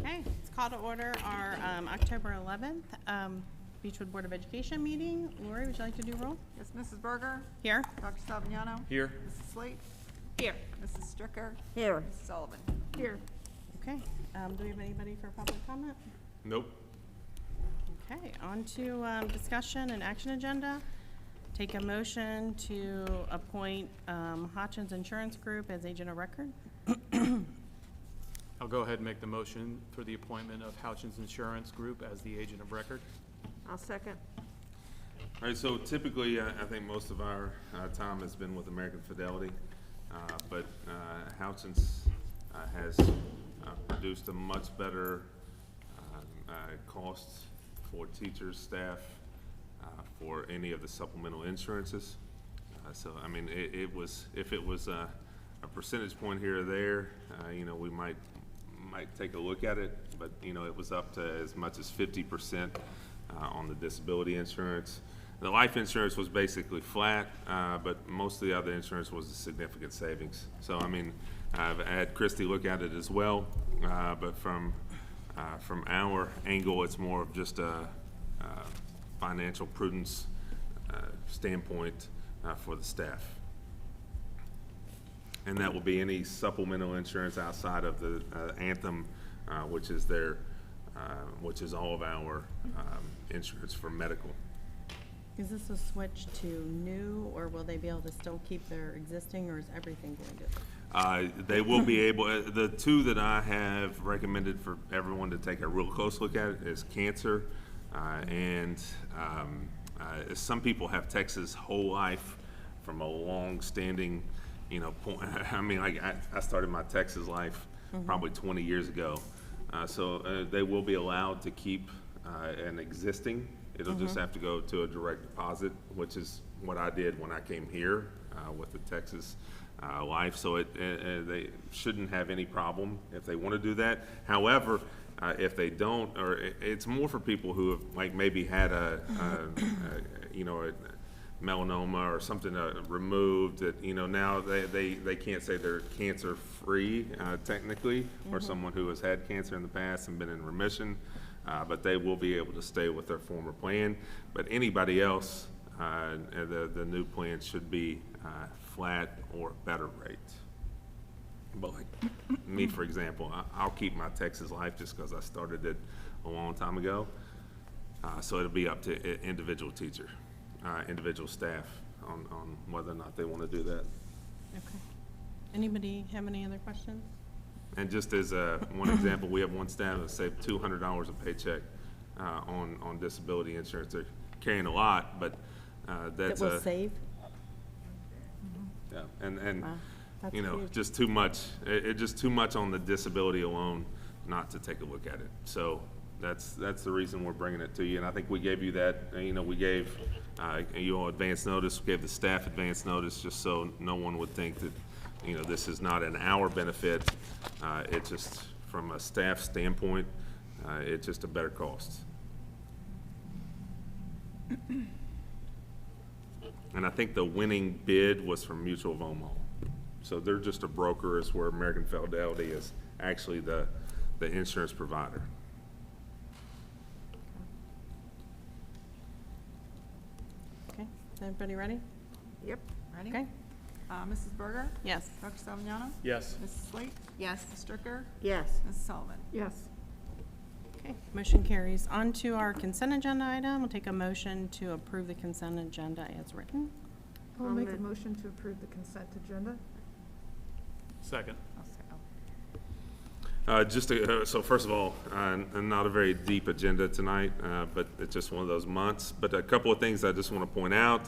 Okay, let's call to order our October 11th Beechwood Board of Education meeting. Lori, would you like to do roll? Yes, Mrs. Berger? Here. Dr. Savignano? Here. Mrs. Slate? Here. Mrs. Stricker? Here. Mrs. Sullivan? Here. Okay, do we have anybody for public comment? Nope. Okay, on to discussion and action agenda. Take a motion to appoint Hotchins Insurance Group as agent of record. I'll go ahead and make the motion for the appointment of Houchins Insurance Group as the agent of record. I'll second. All right, so typically, I think most of our time has been with American Fidelity, but Houchins has produced a much better cost for teachers, staff, for any of the supplemental insurances. So, I mean, if it was a percentage point here or there, you know, we might take a look at it, but, you know, it was up to as much as 50% on the disability insurance. The life insurance was basically flat, but most of the other insurance was a significant savings. So, I mean, I've had Christy look at it as well, but from our angle, it's more of just a financial prudence standpoint for the staff. And that will be any supplemental insurance outside of the Anthem, which is all of our insurance for medical. Is this a switch to new, or will they be able to still keep their existing, or is everything going to? They will be able, the two that I have recommended for everyone to take a real close look at is cancer, and some people have Texas whole life from a long-standing, you know, point. I mean, I started my Texas life probably 20 years ago, so they will be allowed to keep an existing. It'll just have to go to a direct deposit, which is what I did when I came here with the Texas life. So they shouldn't have any problem if they want to do that. However, if they don't, or it's more for people who have like maybe had a melanoma or something removed that, you know, now they can't say they're cancer free technically, or someone who has had cancer in the past and been in remission. But they will be able to stay with their former plan. But anybody else, the new plan should be flat or better rate. But like me, for example, I'll keep my Texas life just because I started it a long time ago. So it'll be up to individual teacher, individual staff on whether or not they want to do that. Okay. Anybody have any other questions? And just as one example, we have one staff that saved $200 a paycheck on disability insurance. They're carrying a lot, but that's that will save? Yeah, and Wow. That's you know, huge. just too much. It just too much on the disability alone not to take a look at it. So that's the reason we're bringing it to you. And I think we gave you that. You know, we gave you all advance notice. We gave the staff advance notice, just so no one would think that, you know, this is not an hour benefit. It's just from a staff standpoint, it's just a better cost. And I think the winning bid was from Mutual of Omaha. So they're just a broker, as where American Fidelity is actually the insurance provider. Okay, is everybody ready? Yep. Ready? Okay. Mrs. Berger? Yes. Dr. Savignano? Yes. Mrs. Slate? Yes. Mrs. Stricker? Yes. Mrs. Sullivan? Yes. Okay, motion carries. On to our consent agenda item. We'll take a motion to approve the consent agenda as written. I'll I'll make a move. motion to approve the consent agenda. Second. So first of all, not a very deep agenda tonight, but it's just one of those months. But a couple of things I just want to point out.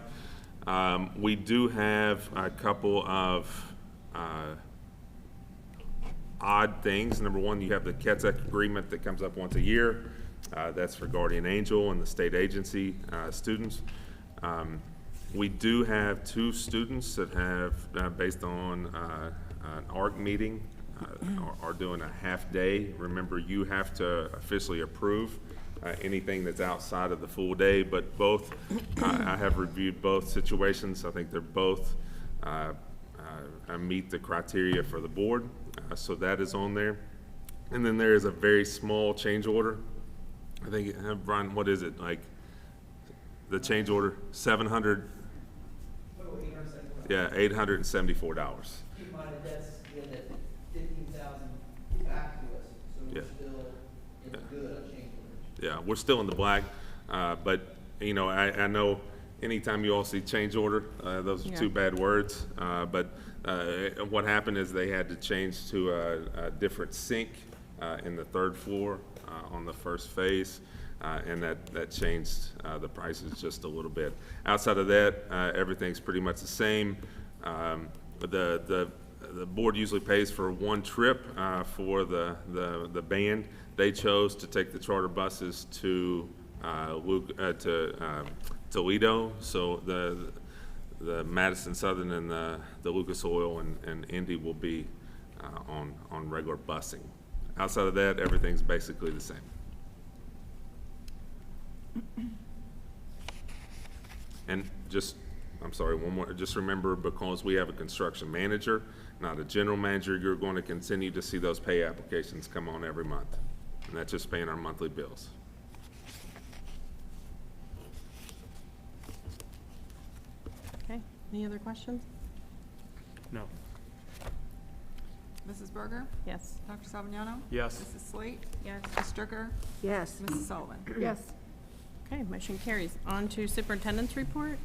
We do have a couple of odd things. Number one, you have the CATSEC agreement that comes up once a year. That's for Guardian Angel and the state agency students. We do have 2 students that have, based on an ARC meeting, are doing a half day. Remember, you have to officially approve anything that's outside of the full day, but both, I have reviewed both situations. I think they're both meet the criteria for the board, so that is on there. And then there is a very small change order. I think, Brian, what is it, like, the change order, 700? Total $874. Yeah, $874. Keep in mind that that's in that 15,000 back to us, so Yeah. we're still in the good on change orders. Yeah, we're still in the black, but, you know, I know anytime you all see change order, those are Yeah. two bad words, but what happened is they had to change to a different sink in the third floor on the first phase, and that changed the prices just a little bit. Outside of that, everything's pretty much the same. The board usually pays for one trip for the band. They chose to take the charter buses to Toledo, so the Madison Southern and the Lucas Oil and Indy will be on regular busing. Outside of that, everything's basically the same. And just, I'm sorry, one more, just remember, because we have a construction manager, not a general manager, you're going to continue to see those pay applications come on every month. And that's just paying our monthly bills. Okay, any other questions? No. Mrs. Berger? Yes. Dr. Savignano? Yes. Mrs. Slate? Yes. Ms. Stricker? Yes. Mrs. Sullivan? Yes. Okay, motion carries. On to superintendent's report.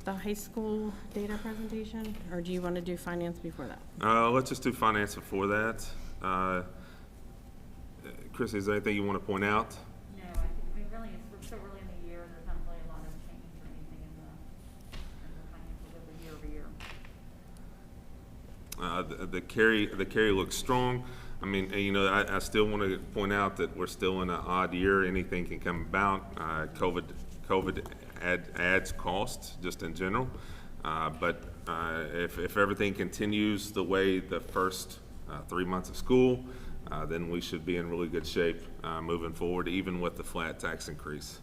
The high school data presentation, or do you want to do finance before that? Let's just do finance before that. Chris, is there anything you want to point out? No, I think, really, we're so early in the year, there's not really a lot of change or anything in the financials of the year over year. The carry looks strong. I mean, you know, I still want to point out that we're still in an odd year. Anything can come about. COVID adds costs just in general. But if everything continues the way the first 3 months of school, then we should be in really good shape moving forward, even with the flat tax increase.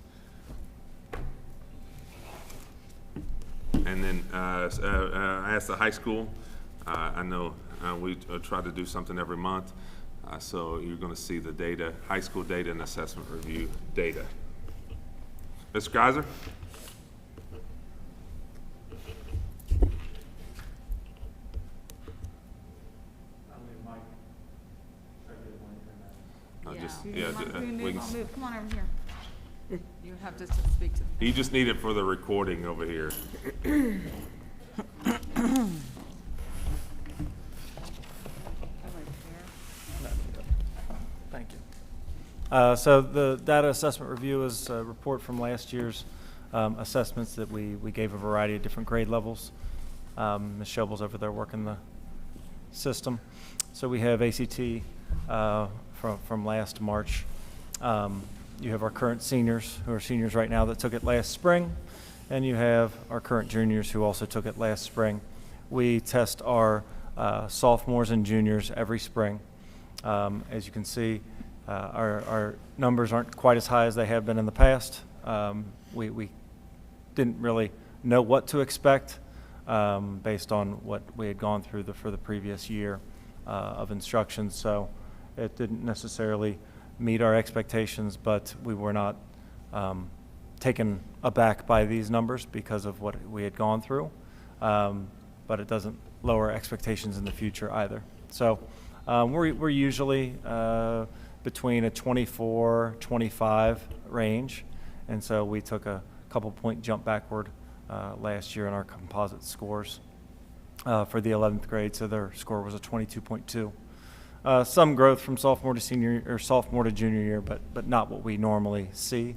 And then I asked the high school. I know we try to do something every month, so you're going to see the data, high school data and assessment review data. Mr. Kaiser? Come on over here. You have to speak to. You just need it for the recording over here. Thank you. So the data assessment review is a report from last year's assessments that we gave a variety of different grade levels. Ms. Schobel's over there working the system. So we have ACT from last March. You have our current seniors, who are seniors right now, that took it last spring, and you have our current juniors who also took it last spring. We test our sophomores and juniors every spring. As you can see, our numbers aren't quite as high as they have been in the past. We didn't really know what to expect based on what we had gone through for the previous year of instruction, so it didn't necessarily meet our expectations, but we were not taken aback by these numbers because of what we had gone through, but it doesn't lower expectations in the future either. So we're usually between a 24, 25 range, and so we took a couple point jump backward last year in our composite scores for the 11th grade, so their score was a 22.2. Some growth from sophomore to senior or sophomore to junior year, but not what we normally see.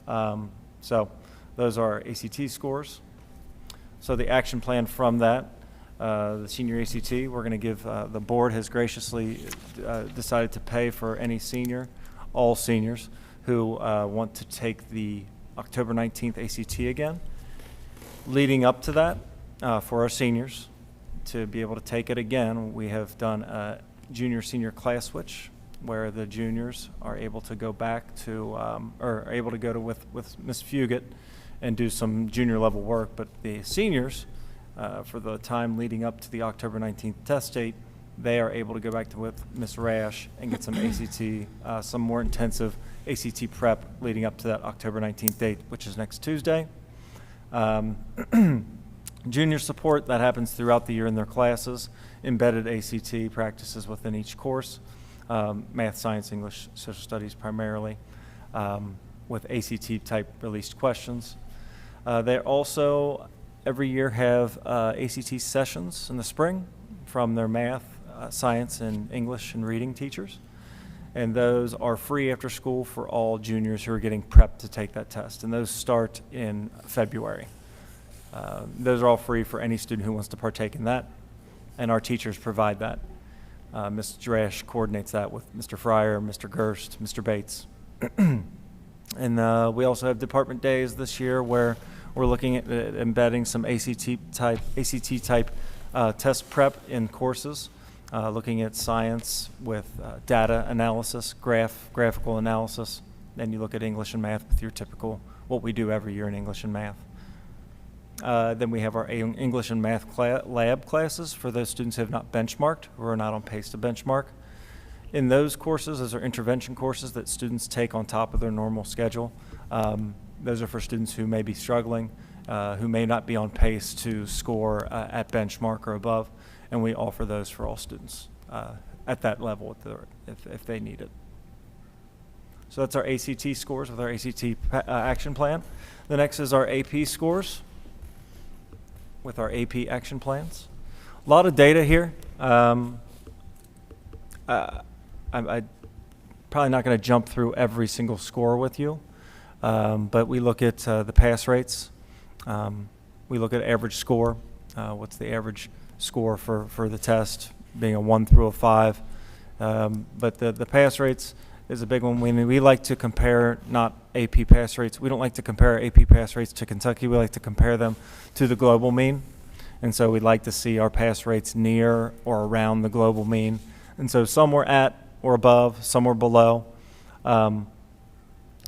So those are our ACT scores. So the action plan from that, the senior ACT, we're going to give, the board has graciously decided to pay for any senior, all seniors, who want to take the October 19th ACT again. Leading up to that, for our seniors to be able to take it again, we have done a junior-senior class switch, where the juniors are able to go back to, or are able to go to with Ms. Fugit and do some junior level work, but the seniors, for the time leading up to the October 19th test date, they are able to go back to with Ms. Rash and get some ACT, some more intensive ACT prep leading up to that October 19th date, which is next Tuesday. Junior support, that happens throughout the year in their classes. Embedded ACT practices within each course, math, science, English, social studies primarily, with ACT type released questions. They also every year have ACT sessions in the spring from their math, science, and English and reading teachers. And those are free after school for all juniors who are getting prepped to take that test. And those start in February. Those are all free for any student who wants to partake in that. And our teachers provide that. Ms. Drash coordinates that with Mr. Fryer, Mr. Gerst, Mr. Bates. And we also have department days this year where we're looking at embedding some ACT type test prep in courses, looking at science with data analysis, graphical analysis. Then you look at English and math with your typical, what we do every year in English and math. Then we have our English and math lab classes for those students who have not benchmarked or are not on pace to benchmark. In those courses, those are intervention courses that students take on top of their normal schedule. Those are for students who may be struggling, who may not be on pace to score at benchmark or above, and we offer those for all students at that level if they need it. So that's our ACT scores with our ACT action plan. The next is our AP scores with our AP action plans. A lot of data here. I'm probably not going to jump through every single score with you, but we look at the pass rates. We look at average score. What's the average score for the test, being a 1 through a 5. But the pass rates is a big one. We like to compare not AP pass rates. We don't like to compare AP pass rates to Kentucky. We like to compare them to the global mean. And so we'd like to see our pass rates near or around the global mean. And so some were at or above, some were below. And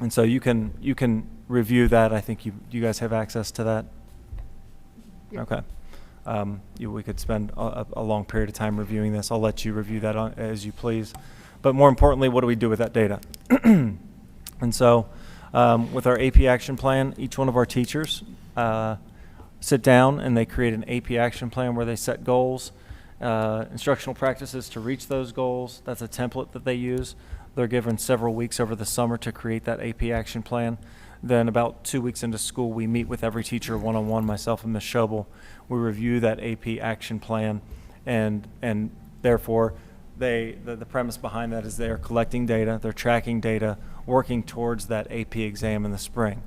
so you can review that. I think you guys have access to that. Yeah. Okay. We could spend a long period of time reviewing this. I'll let you review that as you please. But more importantly, what do we do with that data? And so with our AP action plan, each one of our teachers sit down and they create an AP action plan where they set goals, instructional practices to reach those goals. That's a template that they use. They're given several weeks over the summer to create that AP action plan. Then about 2 weeks into school, we meet with every teacher one-on-one, myself and Ms. Schobel. We review that AP action plan, and therefore the premise behind that is they are collecting data, they're tracking data, working towards that AP exam in the spring.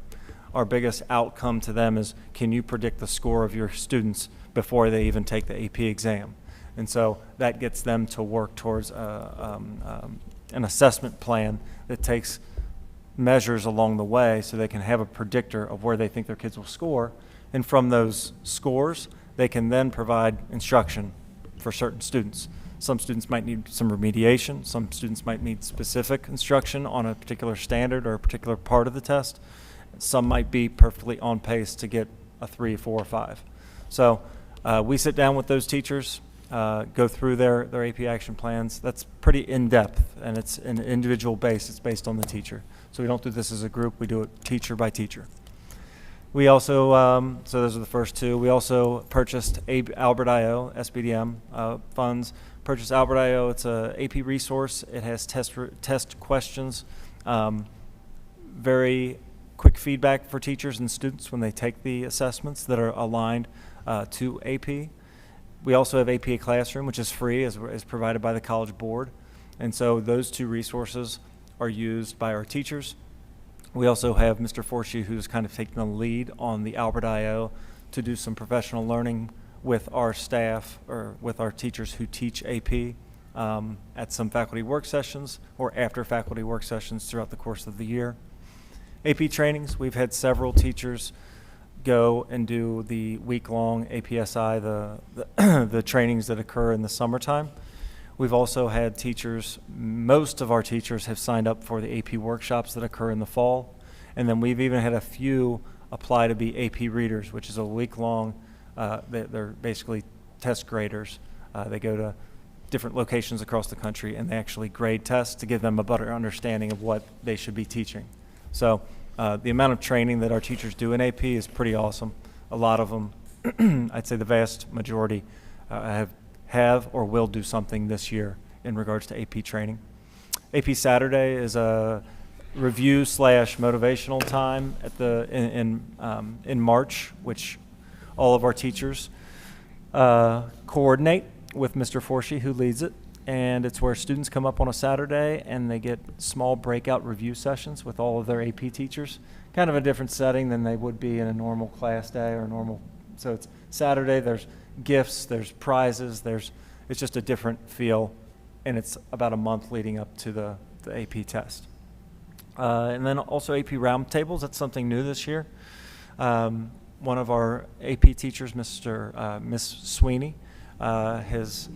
Our biggest outcome to them is, can you predict the score of your students before they even take the AP exam? And so that gets them to work towards an assessment plan that takes measures along the way so they can have a predictor of where they think their kids will score. And from those scores, they can then provide instruction for certain students. Some students might need some remediation. Some students might need specific instruction on a particular standard or a particular part of the test. Some might be perfectly on pace to get a 3, 4, or 5. So we sit down with those teachers, go through their AP action plans. That's pretty in-depth, and it's an individual base. It's based on the teacher. So we don't do this as a group. We do it teacher by teacher. We also, so those are the first two. We also purchased Albert I.O., SBDM funds. Purchased Albert I.O. It's a AP resource. It has test questions, very quick feedback for teachers and students when they take the assessments that are aligned to AP. We also have AP Classroom, which is free, as provided by the College Board. And so those two resources are used by our teachers. We also have Mr. Forsey, who's kind of taking the lead on the Albert I.O. to do some professional learning with our staff or with our teachers who teach AP at some faculty work sessions or after faculty work sessions throughout the course of the year. AP trainings, we've had several teachers go and do the week-long APSI, the trainings that occur in the summertime. We've also had teachers, most of our teachers have signed up for the AP workshops that occur in the fall. And then we've even had a few apply to be AP readers, which is a week-long, they're basically test graders. They go to different locations across the country, and they actually grade tests to give them a better understanding of what they should be teaching. So the amount of training that our teachers do in AP is pretty awesome. A lot of them, I'd say the vast majority, have or will do something this year in regards to AP training. AP Saturday is a review / motivational time at in March, which all of our teachers coordinate with Mr. Forshee, who leads it, and it's where students come up on a Saturday and they get small breakout review sessions with all of their AP teachers, kind of a different setting than they would be in a normal class day or normal. So it's Saturday, there's gifts, there's prizes, it's just a different feel, and it's about a month leading up to the AP test. And then also AP roundtables, that's something new this year. One of our AP teachers, Miss Sweeney, has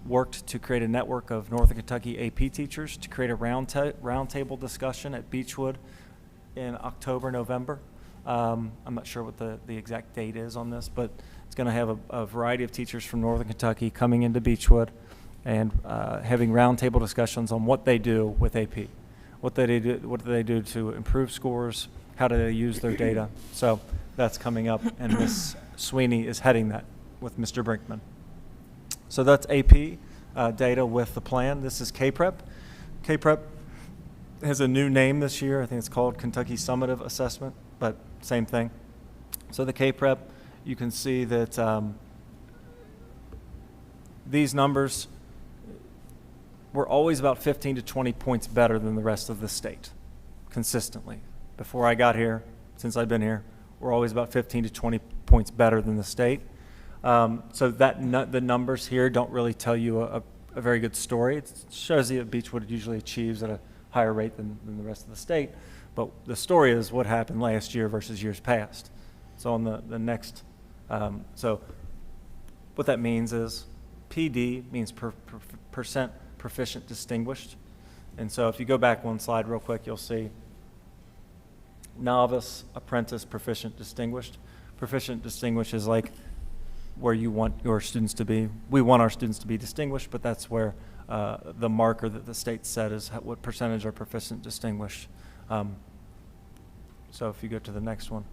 worked to create a network of Northern Kentucky AP teachers to create a roundtable discussion at Beechwood in October, November. I'm not sure what the exact date is on this, but it's going to have a variety of teachers from Northern Kentucky coming into Beechwood and having roundtable discussions on what they do with AP. What do they do to improve scores? How do they use their data? So that's coming up, and Ms. Sweeney is heading that with Mr. Brinkman. So that's AP data with the plan. This is K-Prep. K-Prep has a new name this year. I think it's called Kentucky Summative Assessment, but same thing. So the K-Prep, you can see that these numbers were always about 15 to 20 points better than the rest of the state, consistently. Before I got here, since I've been here, we're always about 15 to 20 points better than the state. So the numbers here don't really tell you a very good story. It shows you that Beechwood usually achieves at a higher rate than the rest of the state. But the story is what happened last year versus years past. So on the next, so what that means is PD means percent proficient distinguished. And so if you go back one slide real quick, you'll see novice, apprentice, proficient, distinguished. Proficient distinguished is like where you want your students to be. We want our students to be distinguished, but that's where the marker that the state set is what percentage are proficient distinguished. So if you go to the next one,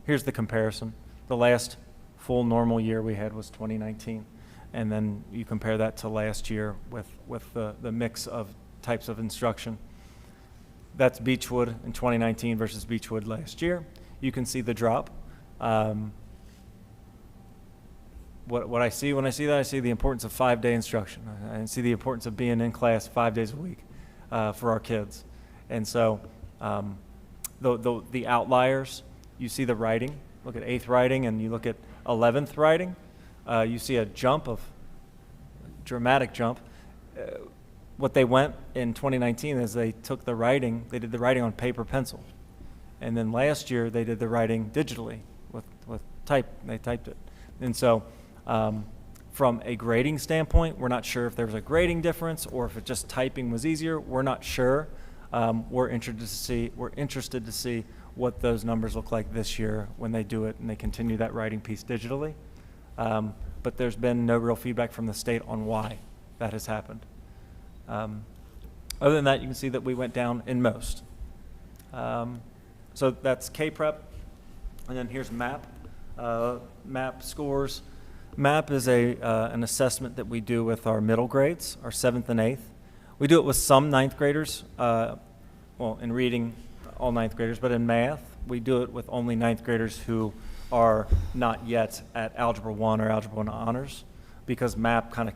here's the comparison. The last full normal year we had was 2019. And then you compare that to last year with the mix of types of instruction. That's Beechwood in 2019 versus Beechwood last year. You can see the drop. What I see when I see that, I see the importance of 5-day instruction. I see the importance of being in class 5 days a week for our kids. And so the outliers, you see the writing. Look at 8th writing and you look at 11th writing. You see a dramatic jump. What they went in 2019 is they took the writing, they did the writing on paper pencil. And then last year they did the writing digitally with type, they typed it. And so from a grading standpoint, we're not sure if there was a grading difference or if it just typing was easier. We're not sure. We're interested to see what those numbers look like this year when they do it and they continue that writing piece digitally. But there's been no real feedback from the state on why that has happened. Other than that, you can see that we went down in most. So that's K-Prep, and then here's MAP. MAP scores. MAP is an assessment that we do with our middle grades, our 7th and 8th. We do it with some 9th graders, well, in reading, all 9th graders, but in math, we do it with only 9th graders who are not yet at Algebra 1 or Algebra 1 Honors, because MAP kind of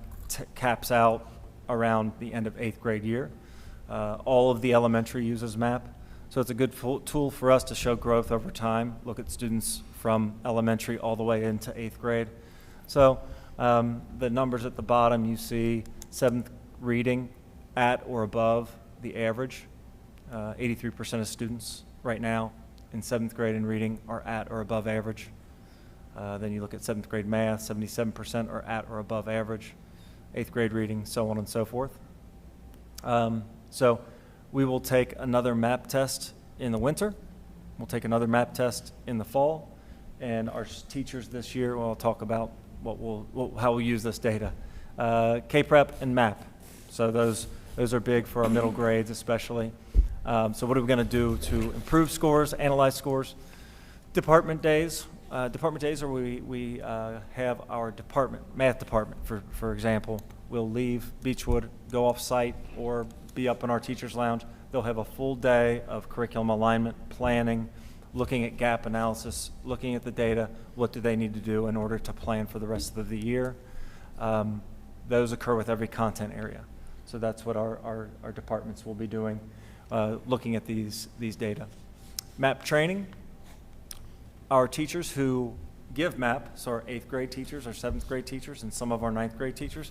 caps out around the end of 8th grade year. All of the elementary uses MAP, so it's a good tool for us to show growth over time, look at students from elementary all the way into 8th grade. So the numbers at the bottom, you see 7th reading at or above the average. 83% of students right now in 7th grade in reading are at or above average. Then you look at 7th grade math, 77% are at or above average. 8th grade reading, so on and so forth. So we will take another MAP test in the winter. We'll take another MAP test in the fall. And our teachers this year will talk about how we'll use this data. K-Prep and MAP. So those are big for our middle grades especially. So what are we going to do to improve scores, analyze scores? Department days. Department days are we have our math department, for example, will leave Beechwood, go off-site, or be up in our teacher's lounge. They'll have a full day of curriculum alignment, planning, looking at gap analysis, looking at the data, what do they need to do in order to plan for the rest of the year. Those occur with every content area. So that's what our departments will be doing, looking at these data. MAP training. Our teachers who give MAP, so our 8th grade teachers, our 7th grade teachers, and some of our 9th grade teachers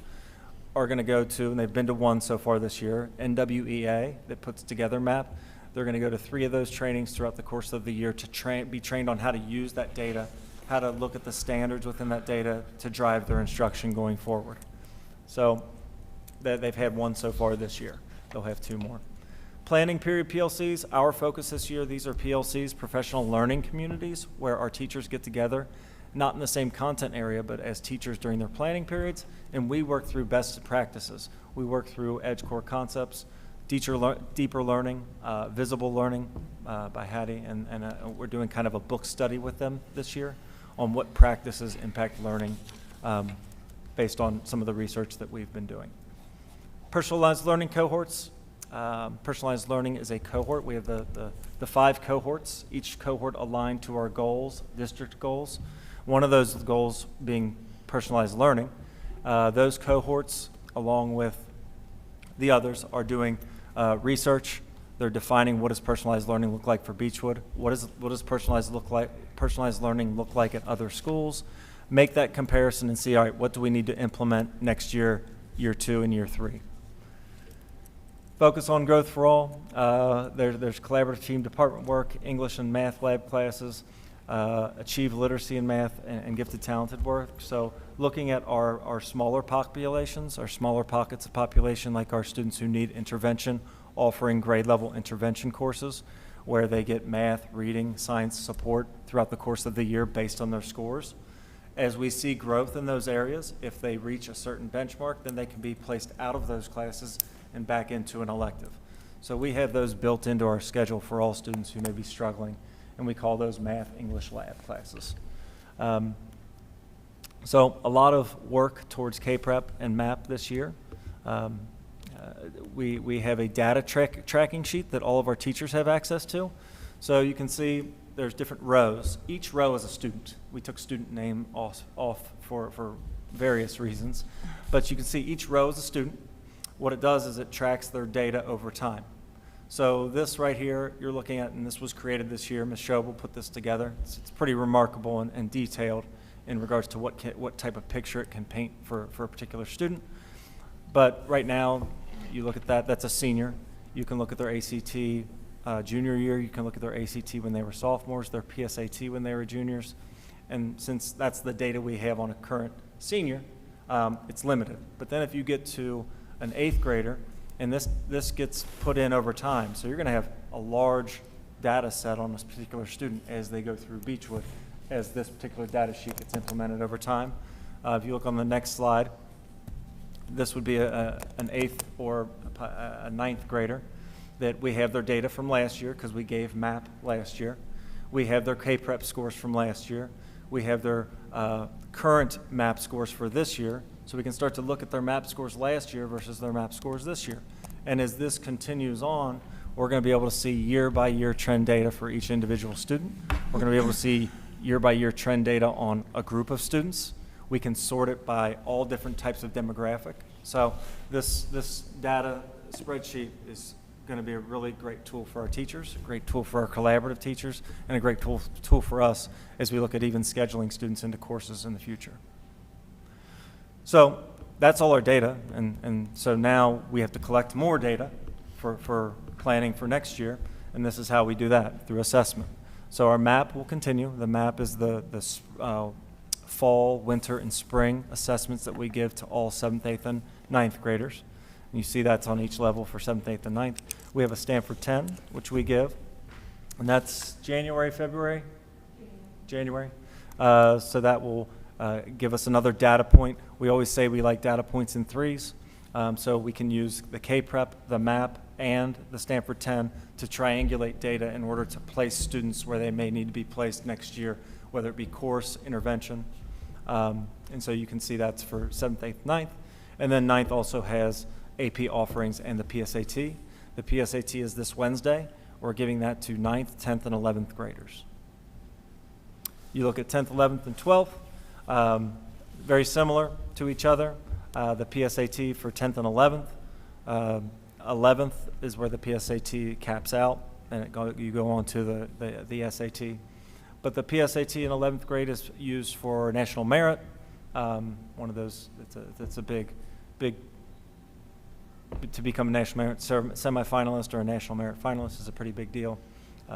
are going to go to, and they've been to one so far this year, NWEA, that puts together MAP. They're going to go to 3 of those trainings throughout the course of the year to be trained on how to use that data, how to look at the standards within that data to drive their instruction going forward. So they've had one so far this year. They'll have 2 more. Planning period PLCs, our focus this year, these are PLCs, professional learning communities, where our teachers get together, not in the same content area, but as teachers during their planning periods, and we work through best practices. We work through EDGE core concepts, deeper learning, visible learning by Hattie, and we're doing kind of a book study with them this year on what practices impact learning based on some of the research that we've been doing. Personalized learning cohorts. Personalized learning is a cohort. We have the 5 cohorts, each cohort aligned to our goals, district goals. One of those goals being personalized learning. Those cohorts, along with the others, are doing research. They're defining what does personalized learning look like for Beechwood. What does personalized learning look like at other schools? Make that comparison and see, all right, what do we need to implement next year, year 2, and year 3? Focus on growth for all. There's collaborative team department work, English and math lab classes, achieve literacy in math, and gifted talented work. So looking at our smaller populations, our smaller pockets of population, like our students who need intervention, offering grade level intervention courses where they get math, reading, science support throughout the course of the year based on their scores. As we see growth in those areas, if they reach a certain benchmark, then they can be placed out of those classes and back into an elective. So we have those built into our schedule for all students who may be struggling, and we call those math English lab classes. So a lot of work towards K-Prep and MAP this year. We have a data tracking sheet that all of our teachers have access to. So you can see there's different rows. Each row is a student. We took student name off for various reasons, but you can see each row is a student. What it does is it tracks their data over time. So this right here you're looking at, and this was created this year. Ms. Schobel put this together. It's pretty remarkable and detailed in regards to what type of picture it can paint for a particular student. But right now, you look at that, that's a senior. You can look at their ACT junior year. You can look at their ACT when they were sophomores, their PSAT when they were juniors. And since that's the data we have on a current senior, it's limited. But then if you get to an 8th grader, and this gets put in over time. So you're going to have a large data set on this particular student as they go through Beechwood, as this particular data sheet gets implemented over time. If you look on the next slide, this would be an 8th or a 9th grader that we have their data from last year because we gave MAP last year. We have their K-Prep scores from last year. We have their current MAP scores for this year. So we can start to look at their MAP scores last year versus their MAP scores this year. And as this continues on, we're going to be able to see year-by-year trend data for each individual student. We're going to be able to see year-by-year trend data on a group of students. We can sort it by all different types of demographic. So this data spreadsheet is going to be a really great tool for our teachers, a great tool for our collaborative teachers, and a great tool for us as we look at even scheduling students into courses in the future. So that's all our data, and so now we have to collect more data for planning for next year, and this is how we do that, through assessment. So our MAP will continue. The MAP is the fall, winter, and spring assessments that we give to all 7th, 8th, and 9th graders. And you see that's on each level for 7th, 8th, and 9th. We have a Stanford 10, which we give, and that's January, February? January. So that will give us another data point. We always say we like data points in threes, so we can use the K-Prep, the MAP, and the Stanford 10 to triangulate data in order to place students where they may need to be placed next year, whether it be course, intervention. And so you can see that's for 7th, 8th, 9th. And then 9th also has AP offerings and the PSAT. The PSAT is this Wednesday. We're giving that to 9th, 10th, and 11th graders. You look at 10th, 11th, and 12th, very similar to each other. The PSAT for 10th and 11th. 11th is where the PSAT caps out, and you go on to the SAT. But the PSAT in 11th grade is used for national merit. One of those, it's a big, to become a national merit semifinalist or a national merit finalist is a pretty big deal.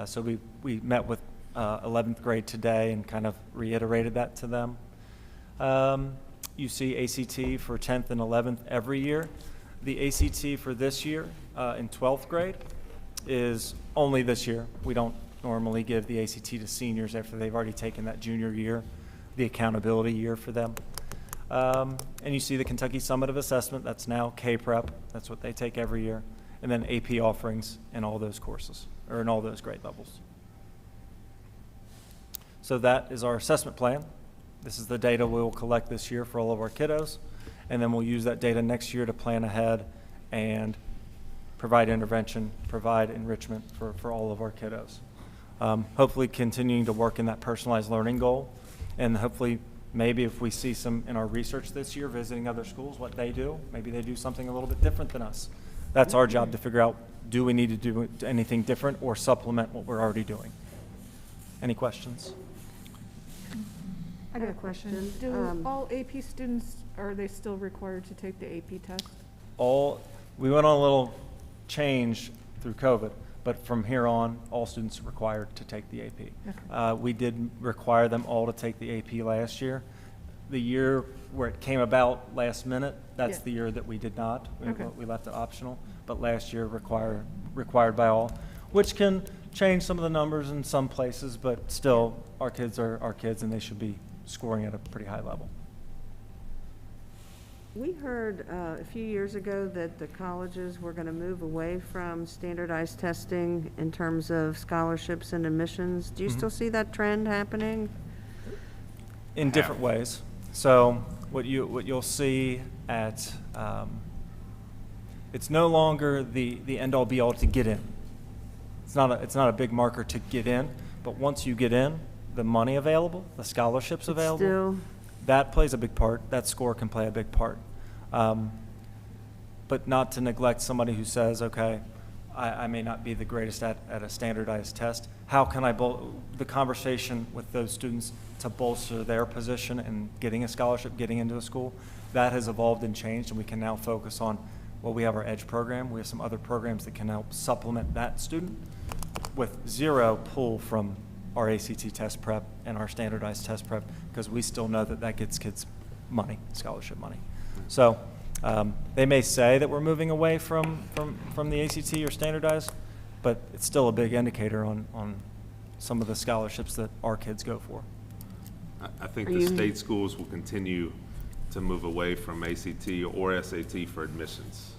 So we met with 11th grade today and kind of reiterated that to them. You see ACT for 10th and 11th every year. The ACT for this year in 12th grade is only this year. We don't normally give the ACT to seniors after they've already taken that junior year, the accountability year for them. And you see the Kentucky Summative Assessment, that's now K-Prep, that's what they take every year, and then AP offerings in all those courses, or in all those grade levels. So that is our assessment plan. This is the data we will collect this year for all of our kiddos, and then we'll use that data next year to plan ahead and provide intervention, provide enrichment for all of our kiddos. Hopefully continuing to work in that personalized learning goal, and hopefully maybe if we see some in our research this year visiting other schools, what they do, maybe they do something a little bit different than us. That's our job to figure out, do we need to do anything different or supplement what we're already doing? Any questions? I got a question. Do all AP students, are they still required to take the AP test? We went on a little change through COVID, but from here on, all students are required to take the AP. Okay. We did require them all to take the AP last year. The year where it came about last minute, that's Yeah. the year that we did not. Okay. We left it optional, but last year required by all, which can change some of the numbers in some places, but still, our kids are our kids, and they should be scoring at a pretty high level. We heard a few years ago that the colleges were going to move away from standardized testing in terms of scholarships and admissions. Do you still see that trend happening? In different ways. So what you'll see at, it's no longer the end-all be-all to get in. It's not a big marker to get in, but once you get in, the money available, the scholarships available, Still, that plays a big part. That score can play a big part. But not to neglect somebody who says, okay, I may not be the greatest at a standardized test. How can the conversation with those students to bolster their position in getting a scholarship, getting into a school, that has evolved and changed, and we can now focus on, well, we have our EDGE program. We have some other programs that can help supplement that student with zero pull from our ACT test prep and our standardized test prep, because we still know that gets kids money, scholarship money. So they may say that we're moving away from the ACT or standardized, but it's still a big indicator on some of the scholarships that our kids go for. I think the state schools will continue to move away from ACT or SAT for admissions.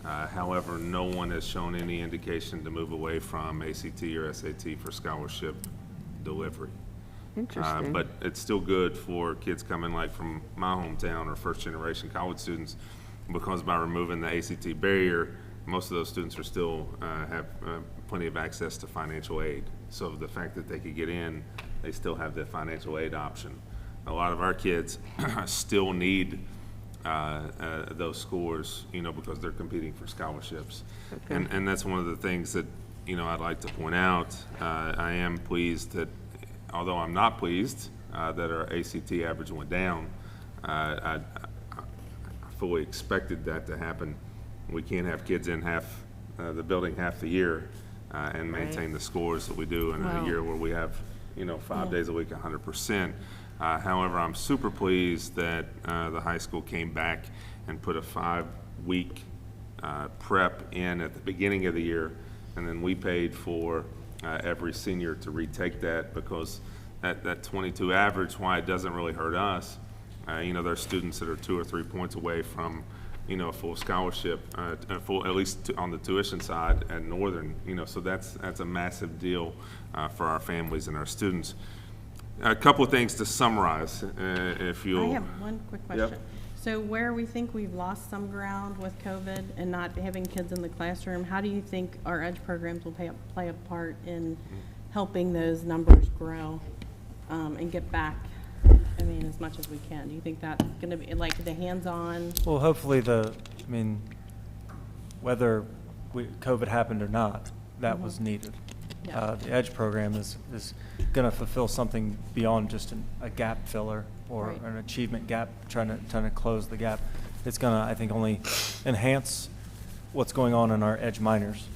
However, no one has shown any indication to move away from ACT or SAT for scholarship delivery. interesting. But it's still good for kids coming like from my hometown or first-generation college students, because by removing the ACT barrier, most of those students are still have plenty of access to financial aid. So the fact that they could get in, they still have the financial aid option. A lot of our kids still need those scores, because they're competing for scholarships. Okay. And that's one of the things that, I'd like to point out. I am pleased that, although I'm not pleased that our ACT average went down, I fully expected that to happen. We can't have kids in the building half the year and maintain the scores that we do in a year where we have, 5 days a week, 100%. However, I'm super pleased that the high school came back and put a 5-week prep in at the beginning of the year, and then we paid for every senior to retake that, because that 22 average, why it doesn't really hurt us. You know, there's students that are 2 or 3 points away from, you know, a full scholarship, at least on the tuition side at Northern, you know, so that's a massive deal for our families and our students. A couple of things to summarize, if you'll. I have one quick Yep. question. So where we think we've lost some ground with COVID and not having kids in the classroom, how do you think our EDGE programs will play a part in helping those numbers grow and get back, I mean, as much as we can? Do you think that's going to be, like, the hands-on? Well, hopefully whether COVID happened or not, that was needed. Yeah. The EDGE program is going to fulfill something beyond just a gap filler or Right. an achievement gap, trying to close the gap. It's going to, I think, only enhance what's going on in our EDGE minors.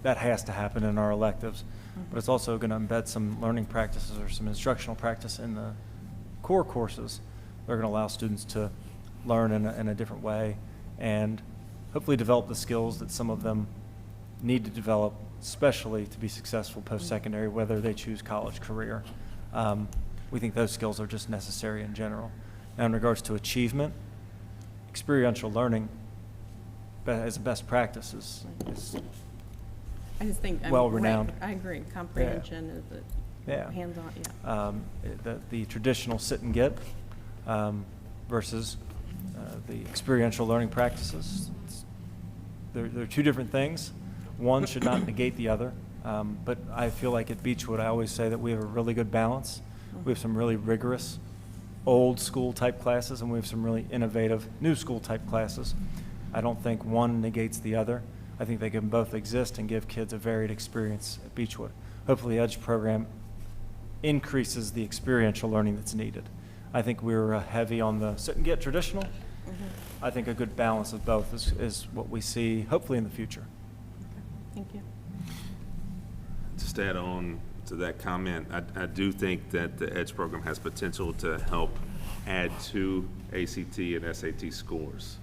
That has to happen in our electives, but it's also going to embed some learning practices or some instructional practice in the core courses. They're going to allow students to learn in a different way and hopefully develop the skills that some of them need to develop, especially to be successful post-secondary, whether they choose college career. We think those skills are just necessary in general. Now, in regards to achievement, experiential learning as a best practice is I just think. well right, renowned. I agree. Comprehension is the Yeah. hands-on, yeah. The traditional sit and get versus the experiential learning practices. They're two different things. One should not negate the other, but I feel like at Beechwood, I always say that we have a really good balance. We have some really rigorous old school type classes, and we have some really innovative new school type classes. I don't think one negates the other. I think they can both exist and give kids a varied experience at Beechwood. Hopefully the EDGE program increases the experiential learning that's needed. I think we were heavy on the sit and get traditional. I think a good balance of both is what we see hopefully in the future. Thank you. Just add on to that comment, I do think that the EDGE program has potential to help add to ACT and SAT scores.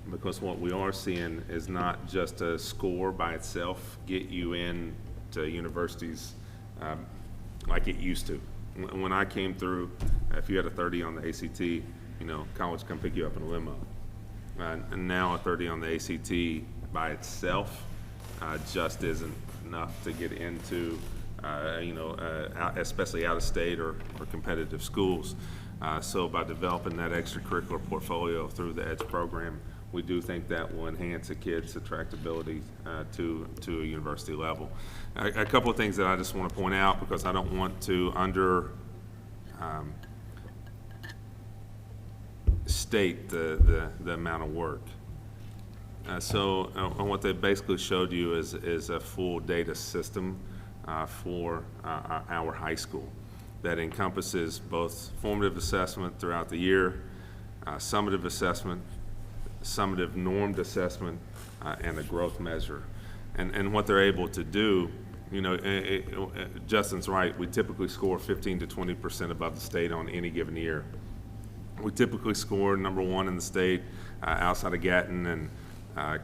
Because what we are seeing is not just a score by itself get you in to universities like it used to. When I came through, if you had a 30 on the ACT, you know, college come pick you up in a limo. And now a 30 on the ACT by itself just isn't enough to get into, especially out of state or competitive schools. So by developing that extracurricular portfolio through the EDGE program, we do think that will enhance a kid's attractability to a university level. A couple of things that I just want to point out, because I don't want to state the amount of work. So what they basically showed you is a full data system for our high school that encompasses both formative assessment throughout the year, summative assessment, summative normed assessment, and a growth measure. And what they're able to do, you know, Justin's right, we typically score 15 to 20% above the state on any given year. We typically score #1 in the state outside of Gatton and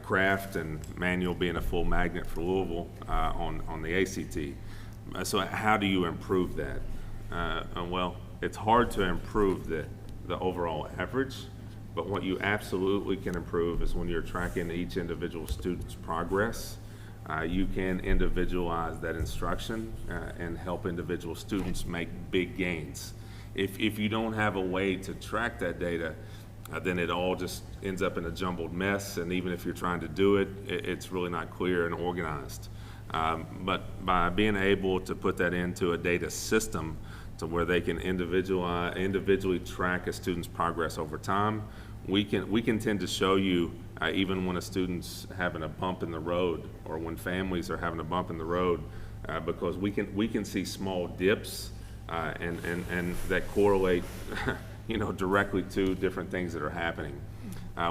Craft and Manual being a full magnet for Louisville on the ACT. So how do you improve that? Well, it's hard to improve the overall average, but what you absolutely can improve is when you're tracking each individual student's progress, you can individualize that instruction and help individual students make big gains. If you don't have a way to track that data, then it all just ends up in a jumbled mess, and even if you're trying to do it, it's really not clear and organized. But by being able to put that into a data system to where they can individually track a student's progress over time, we can tend to show you even when a student's having a bump in the road or when families are having a bump in the road, because we can see small dips and that correlate you know, directly to different things that are happening.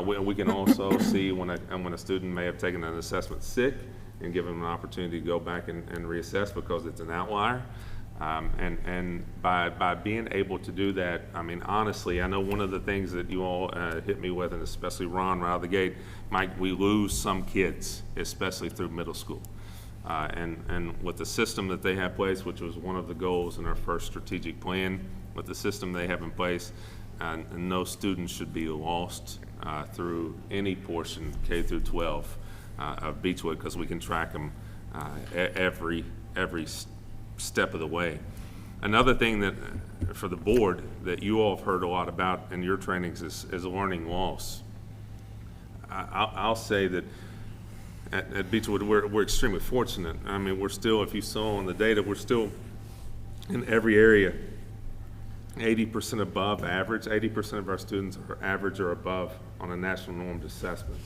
We can also see when a student may have taken an assessment sick and give them an opportunity to go back and reassess because it's an outlier. And by being able to do that, I mean, honestly, I know one of the things that you all hit me with, and especially Ron right out of the gate, Mike, we lose some kids, especially through middle school. And with the system that they have placed, which was one of the goals in our first strategic plan, with the system they have in place, and no student should be lost through any portion, K through 12, of Beechwood, because we can track them every step of the way. Another thing that, for the board, that you all have heard a lot about in your trainings is learning loss. I'll say that at Beechwood, we're extremely fortunate. I mean, we're still, if you saw on the data, we're still in every area 80% above average. 80% of our students are average or above on a national normed assessment.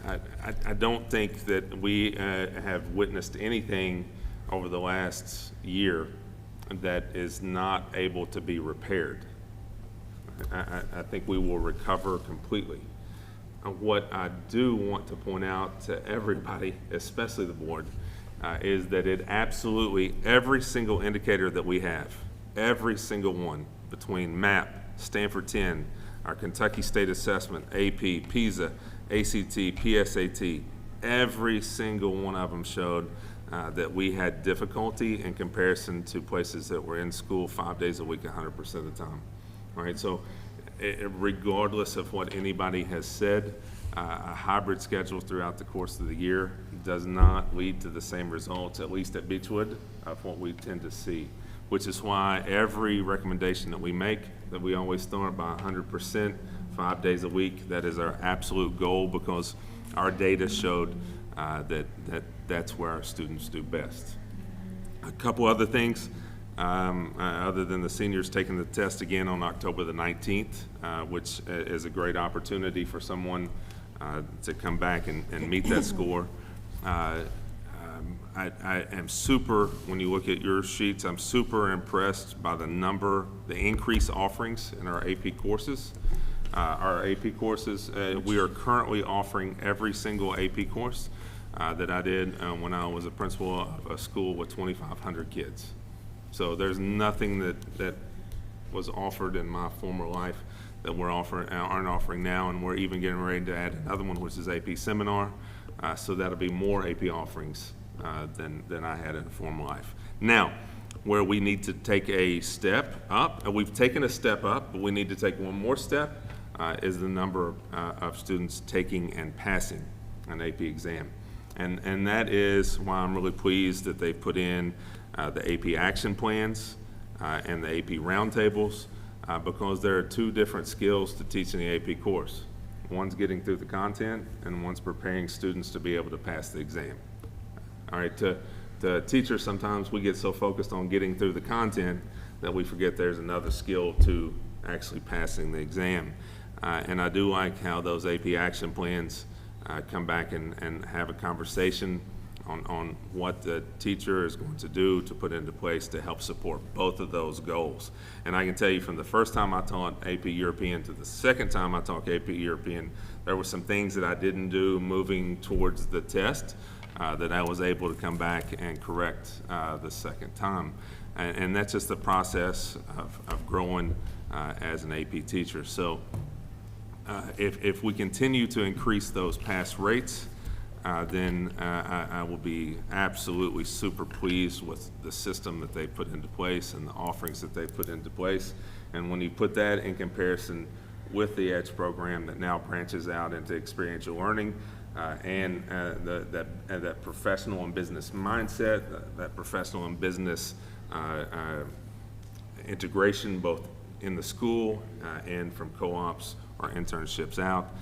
I don't think that we have witnessed anything over the last year that is not able to be repaired. I think we will recover completely. What I do want to point out to everybody, especially the board, is that it absolutely, every single indicator that we have, every single one, between MAP, Stanford 10, our Kentucky State Assessment, AP, PISA, ACT, PSAT, every single one of them showed that we had difficulty in comparison to places that were in school 5 days a week, 100% of the time. All right, so regardless of what anybody has said, a hybrid schedule throughout the course of the year does not lead to the same results, at least at Beechwood, of what we tend to see, which is why every recommendation that we make, that we always start by 100%, 5 days a week. That is our absolute goal, because our data showed that's where our students do best. A couple other things, other than the seniors taking the test again on October the 19th, which is a great opportunity for someone to come back and meet that score. I am super, when you look at your sheets, I'm super impressed by the increased offerings in our AP courses. Our AP courses, we are currently offering every single AP course that I did when I was a principal of a school with 2,500 kids. So there's nothing that was offered in my former life that we're aren't offering now, and we're even getting ready to add another one, which is AP Seminar. So that'll be more AP offerings than I had in a former life. Now, where we need to take a step up, we've taken a step up, but we need to take one more step, is the number of students taking and passing an AP exam. And that is why I'm really pleased that they put in the AP action plans and the AP roundtables, because there are two different skills to teaching the AP course. One's getting through the content, and one's preparing students to be able to pass the exam. All right, to teachers, sometimes we get so focused on getting through the content that we forget there's another skill to actually passing the exam. And I do like how those AP action plans come back and have a conversation on what the teacher is going to do to put into place to help support both of those goals. And I can tell you, from the first time I taught AP European to the second time I taught AP European, there were some things that I didn't do moving towards the test that I was able to come back and correct the second time. And that's just the process of growing as an AP teacher. So if we continue to increase those pass rates, then I will be absolutely super pleased with the system that they put into place and the offerings that they put into place. And when you put that in comparison with the EDGE program that now branches out into experiential learning, and that professional and business mindset, that professional and business integration, both in the school and from co-ops or internships out,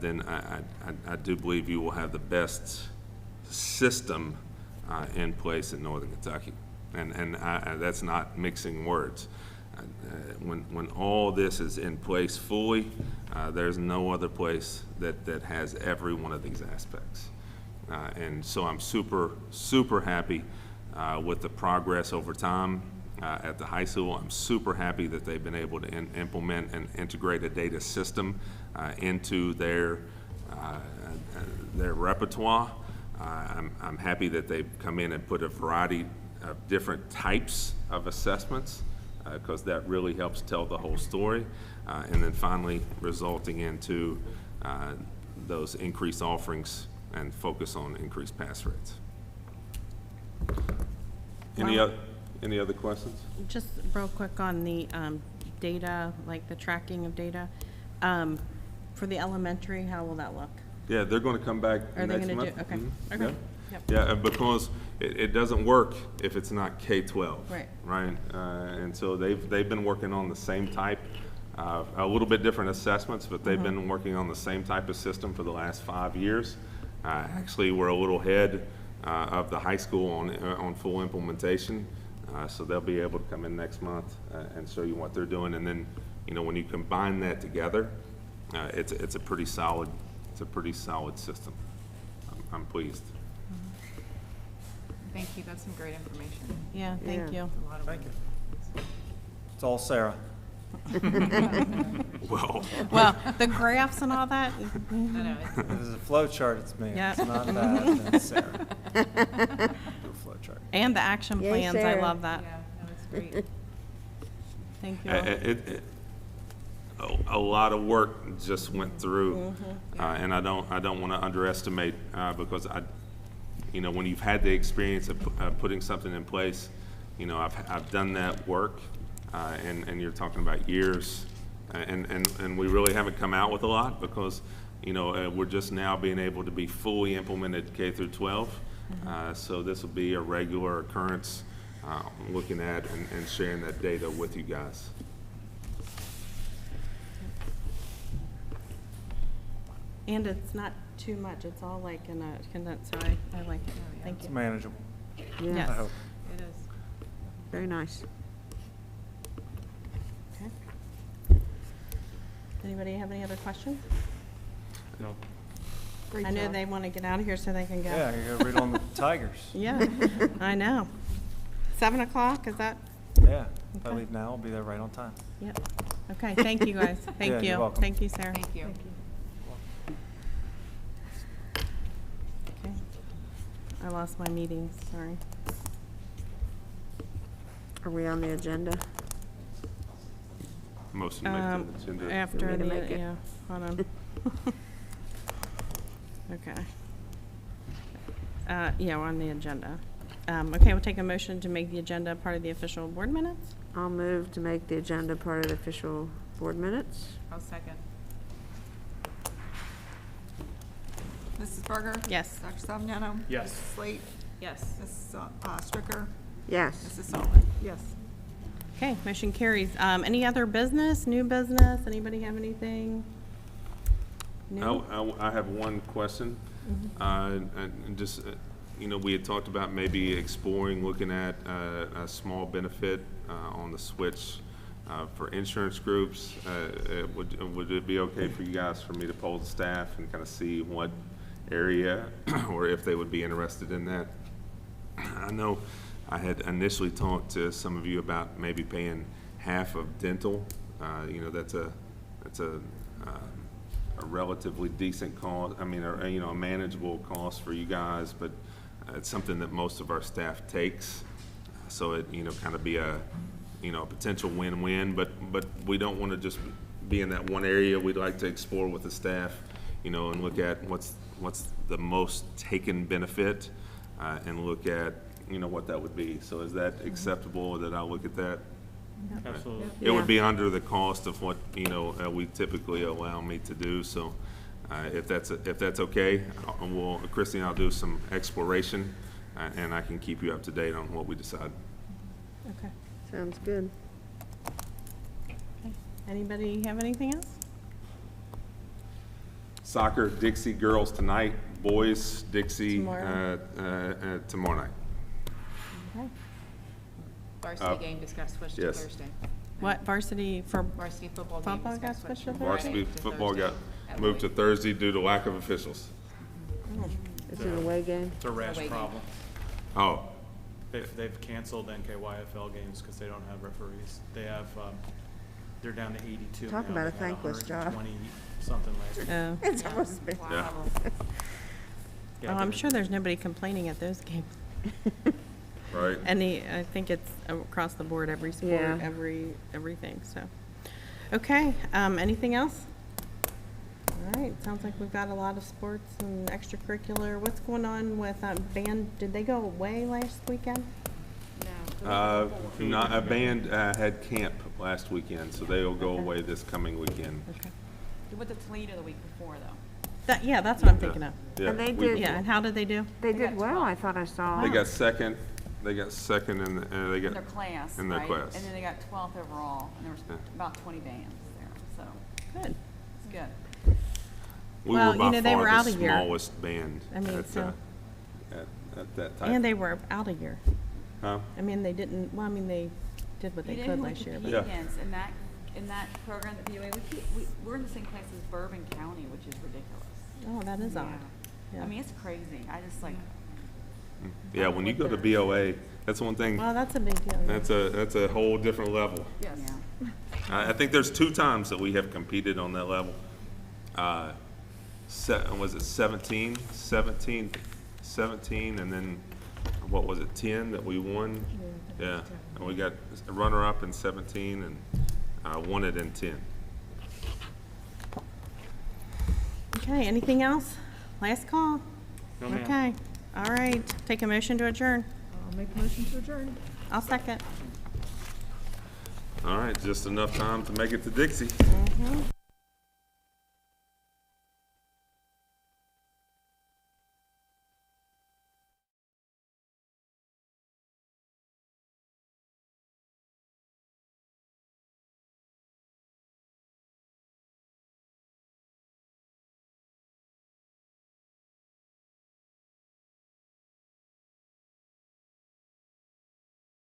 then I do believe you will have the best system in place in Northern Kentucky. And that's not mixing words. When all this is in place fully, there's no other place that has every one of these aspects. And so I'm super, super happy with the progress over time at the high school. I'm super happy that they've been able to implement and integrate a data system into their repertoire. I'm happy that they've come in and put a variety of different types of assessments, because that really helps tell the whole story, and then finally resulting into those increased offerings and focus on increased pass rates. Any other questions? Just real quick on the data, like the tracking of data. For the elementary, how will that look? Yeah, they're going to come back Are they next gonna month. do, okay, Mhm. okay. Yeah. Yep. Yeah, because it doesn't work if it's not K-12. Right. Right, and so they've been working on the same type, a little bit different assessments, but they've been working on the same type of system for the last 5 years. Actually, we're a little ahead of the high school on full implementation, so they'll be able to come in next month and show you what they're doing, and then, you know, when you combine that together, it's a pretty solid system. I'm pleased. Thank you, that's some great information. Yeah, thank Yeah. you. A lot of Thank work. you. It's all Sarah. Well, Well, the graphs and all that, I know, it's- If it's a flow chart, it's me. If Yeah. it's not that, then it's Sarah. Do a flow chart. and the action Yay, plans, I Sarah. love that. yeah, no, it's great. Thank you all. a lot of work just went through, and I don't want to underestimate, because you know, when you've had the experience of putting something in place, you know, I've done that work, and you're talking about years, and we really haven't come out with a lot because, you know, we're just now being able to be fully implemented K through 12. So this will be a regular occurrence, looking at and sharing that data with you guys. And it's not too much, it's all like in a condensed, so I like it. Thank It's you. manageable, Yes. I hope. It is. Very nice. Okay. Anybody have any other questions? No. Great I know job. they want to get out of here so they can go. Yeah, you go read on the Tigers. Yeah, I know. 7 o'clock, is that? Yeah, if I Okay. leave now, I'll be there right on time. Yep. Okay, thank you guys. Thank Yeah, you. you're welcome. Thank you, Sarah. Thank you. Okay. I lost my meetings, sorry. Are we on the agenda? Most of them make the agenda. After Want me the, to make it? yeah, hold on. Okay. Yeah, we're on the agenda. Okay, we'll take a motion to make the agenda part of the official board minutes. I'll move to make the agenda part of the official board minutes. I'll second. Mrs. Berger? Yes. Dr. Salviano? Yes. Mrs. Slate? Yes. Mrs. Stricker? Yes. Mrs. Sullivan? Yes. Okay, motion carries. Any other business, new business? Anybody have anything new? I have one question. And just, you know, we had talked about maybe exploring, looking at a small benefit on the switch for insurance groups. Would it be okay for you guys, for me to poll the staff and kind of see what area or if they would be interested in that? I know I had initially talked to some of you about maybe paying half of dental. You know, that's a relatively decent cost. I mean, you know, a manageable cost for you guys, but it's something that most of our staff takes. So it, you know, kind of be a, you know, a potential win-win, but we don't want to just be in that one area. We'd like to explore with the staff, you know, and look at what's the most taken benefit, and look at, you know, what that would be. So is that acceptable that I'll look at that? Absolutely. It would be under the cost of what, you know, we typically allow me to do, so if that's okay, Christine, I'll do some exploration, and I can keep you up to date on what we decide. Okay. Sounds good. Okay. Anybody have anything else? Soccer, Dixie girls tonight, boys, Dixie Tomorrow. Tomorrow night. Okay. Varsity game just got switched to yes. Thursday. What, varsity for, Varsity football game Football just got got switched switched to from Varsity Friday to football got Thursday. moved to Thursday due to lack of officials. It's an away game. It's a rash away game. problem. Oh, They've canceled NKYFL games because they don't have referees. They have, they're down to 82 Talk now. about a They had thankless job. 120-something last year. oh, It's almost been. yeah. oh, I'm sure there's nobody complaining at those games. Right. I think it's across the board, every sport, Yeah. everything, so. Okay, anything else? All All right, sounds like we've got a lot of sports and extracurricular. What's going on with band? Did they go away last weekend? Not, a band had camp last weekend, so they'll go away this coming weekend. Okay. You went to Toledo the week before, though. Yeah, that's what I'm thinking of. Yeah, And they we- did- Yeah, and how did they do? They They did got well, 12. I thought I saw. They got second, they got second in, they In got. their class, In their right? class. And then they got 12th overall, and there was Yeah. about 20 bands there, so Good. it's good. We Well, were you by know, they far were the out a year. smallest band I mean, at, so- at that time. And they were out a year. Huh? I mean, they didn't, well, I mean, they did what they You know could who we last year. compete But Yeah. against in that program, the BOA, we're in the same place as Bourbon County, which is ridiculous. Oh, that is odd. Yeah. Yeah. I mean, it's crazy. I just like, Yeah, when you go to BOA, that's one thing, Well, that's a big deal. yeah. that's a whole different level. yes. I think there's 2 times that we have competed on that level. Was it 17, and then, what was it, 10 that we won? Yeah, and we got a runner-up in 17 and won it in 10. Okay, anything else? Last call? No, ma'am. Okay, all right. Take a motion to adjourn. I'll make a motion to adjourn. I'll second. All right, just enough time to make it to Dixie. Mhm.